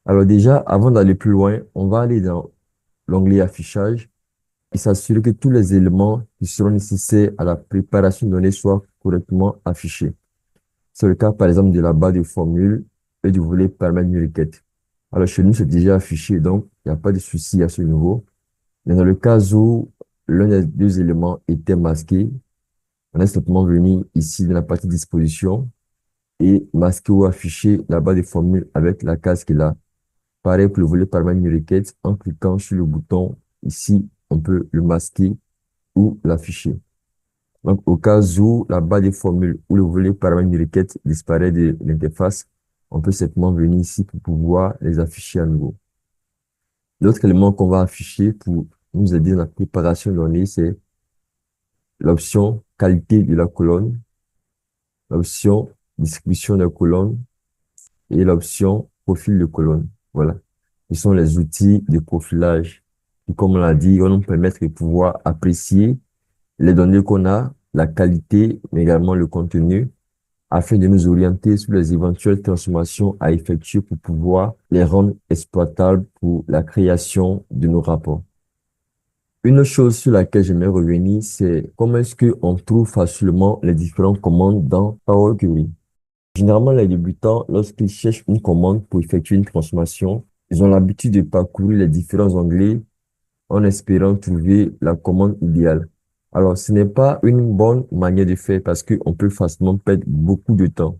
Alors déjà, avant d'aller plus loin, on va aller dans l'onglet affichage et s'assurer que tous les éléments qui seront nécessaires à la préparation de données soient correctement affichés. C'est le cas, par exemple, de la barre de formule et du volet paramètres d'une requête. Alors, chez nous, c'est déjà affiché, donc il n'y a pas de souci à ce niveau. Mais dans le cas où l'un des deux éléments était masqué, on est simplement venu ici dans la partie disposition et masquer ou afficher la barre de formule avec la case qui est là. Pareil pour le volet paramètres d'une requête, en cliquant sur le bouton ici, on peut le masquer ou l'afficher. Donc, au cas où la barre de formule ou le volet paramètres d'une requête disparaît de l'interface, on peut simplement venir ici pour pouvoir les afficher à nouveau. L'autre élément qu'on va afficher pour nous aider dans la préparation de données, c'est l'option qualité de la colonne, l'option distribution de colonne et l'option profil de colonne. Voilà. Ce sont les outils de profilage qui, comme on l'a dit, vont nous permettre de pouvoir apprécier les données qu'on a, la qualité, mais également le contenu, afin de nous orienter sur les éventuelles transformations à effectuer pour pouvoir les rendre exploitables pour la création de nos rapports. Une chose sur laquelle j'aimerais revenir, c'est comment est-ce qu'on trouve facilement les différentes commandes dans Power Query. Généralement, les débutants, lorsqu'ils cherchent une commande pour effectuer une transformation, ils ont l'habitude de parcourir les différents onglets en espérant trouver la commande idéale. Alors, ce n'est pas une bonne manière de faire parce qu'on peut facilement perdre beaucoup de temps.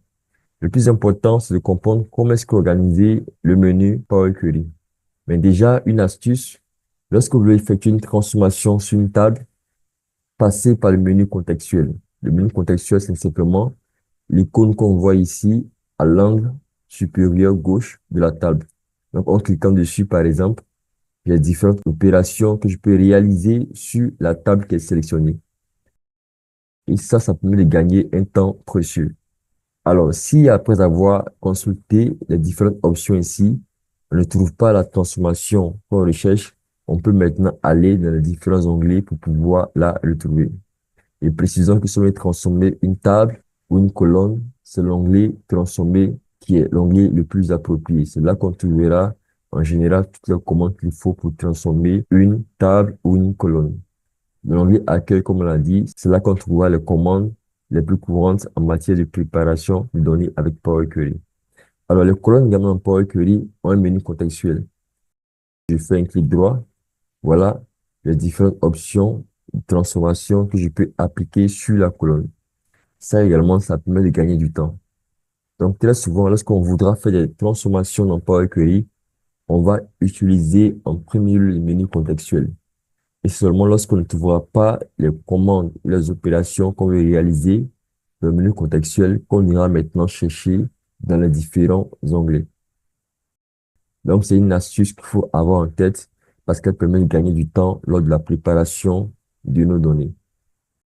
Le plus important, c'est de comprendre comment est-ce qu'organiser le menu Power Query. Mais déjà, une astuce, lorsque vous voulez effectuer une transformation sur une table, passez par le menu contextuel. Le menu contextuel, c'est simplement l'icône qu'on voit ici à l'angle supérieur gauche de la table. Donc, en cliquant dessus, par exemple, j'ai différentes opérations que je peux réaliser sur la table qui est sélectionnée. Et ça permet de gagner un temps précieux. Alors, si après avoir consulté les différentes options ici, on ne trouve pas la transformation qu'on recherche, on peut maintenant aller dans les différents onglets pour pouvoir la retrouver. Et précisons que si on veut transformer une table ou une colonne, c'est l'onglet transformer qui est l'onglet le plus approprié. C'est là qu'on trouvera en général toutes les commandes qu'il faut pour transformer une table ou une colonne. L'onglet accueil, comme on l'a dit, c'est là qu'on trouvera les commandes les plus courantes en matière de préparation de données avec Power Query. Alors, les colonnes également en Power Query ont un menu contextuel. Je fais un clic droit. Voilà les différentes options de transformation que je peux appliquer sur la colonne. Ça également, ça permet de gagner du temps. Donc, très souvent, lorsqu'on voudra faire des transformations dans Power Query, on va utiliser en premier lieu le menu contextuel. Et seulement lorsqu'on ne trouvera pas les commandes ou les opérations qu'on veut réaliser, le menu contextuel qu'on ira maintenant chercher dans les différents onglets. Donc, c'est une astuce qu'il faut avoir en tête parce qu'elle permet de gagner du temps lors de la préparation de nos données.